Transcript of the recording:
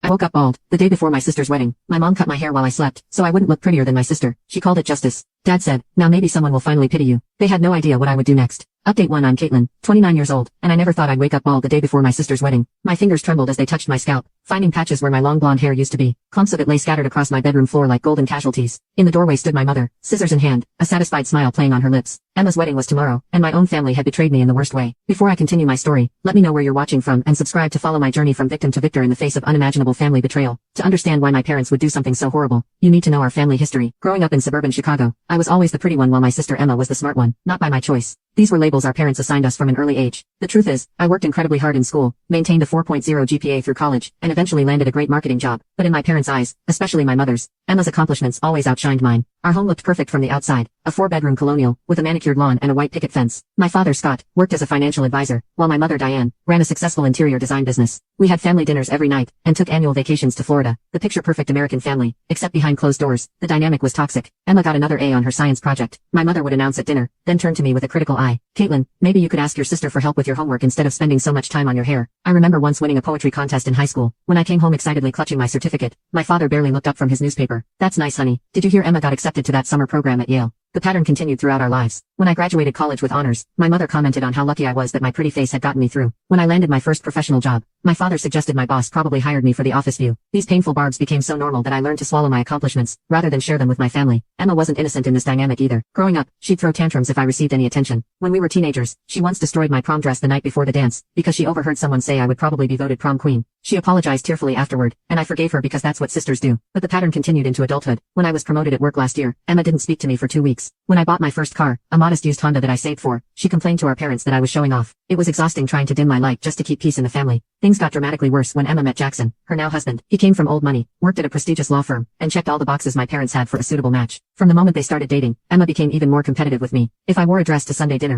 I woke up bald, the day before my sister's wedding. My mom cut my hair while I slept, so I wouldn't look prettier than my sister. She called it justice. Dad said, now maybe someone will finally pity you. They had no idea what I would do next. Update 1. I'm Caitlin, 29 years old, and I never thought I'd wake up bald the day before my sister's wedding. My fingers trembled as they touched my scalp, finding patches where my long blonde hair used to be. Clumps of it lay scattered across my bedroom floor like golden casualties. In the doorway stood my mother, scissors in hand, a satisfied smile playing on her lips. Emma's wedding was tomorrow, and my own family had betrayed me in the worst way. Before I continue my story, let me know where you're watching from and subscribe to follow my journey from victim to victor in the face of unimaginable family betrayal. To understand why my parents would do something so horrible, you need to know our family history. Growing up in suburban Chicago, I was always the pretty one while my sister Emma was the smart one, not by my choice. These were labels our parents assigned us from an early age. The truth is, I worked incredibly hard in school, maintained a 4.0 GPA through college, and eventually landed a great marketing job. But in my parents' eyes, especially my mother's, Emma's accomplishments always outshined mine. Our home looked perfect from the outside, a 4-bedroom colonial, with a manicured lawn and a white picket fence. My father, Scott, worked as a financial advisor, while my mother, Diane, ran a successful interior design business. We had family dinners every night, and took annual vacations to Florida, the picture-perfect American family, except behind closed doors. The dynamic was toxic. Emma got another A on her science project. My mother would announce at dinner, then turn to me with a critical eye. Caitlin, maybe you could ask your sister for help with your homework instead of spending so much time on your hair. I remember once winning a poetry contest in high school. When I came home excitedly clutching my certificate, my father barely looked up from his newspaper. That's nice, honey. Did you hear Emma got accepted to that summer program at Yale? The pattern continued throughout our lives. When I graduated college with honors, my mother commented on how lucky I was that my pretty face had gotten me through. When I landed my first professional job, my father suggested my boss probably hired me for the office view. These painful barbs became so normal that I learned to swallow my accomplishments, rather than share them with my family. Emma wasn't innocent in this dynamic either. Growing up, she'd throw tantrums if I received any attention. When we were teenagers, she once destroyed my prom dress the night before the dance, because she overheard someone say I would probably be voted prom queen. She apologized tearfully afterward, and I forgave her because that's what sisters do. But the pattern continued into adulthood. When I was promoted at work last year, Emma didn't speak to me for 2 weeks. When I bought my first car, a modest used Honda that I saved for, she complained to our parents that I was showing off. It was exhausting trying to dim my light just to keep peace in the family. Things got dramatically worse when Emma met Jackson, her now husband. He came from old money, worked at a prestigious law firm, and checked all the boxes my parents had for a suitable match. From the moment they started dating, Emma became even more competitive with me. If I wore a dress to Sunday dinner,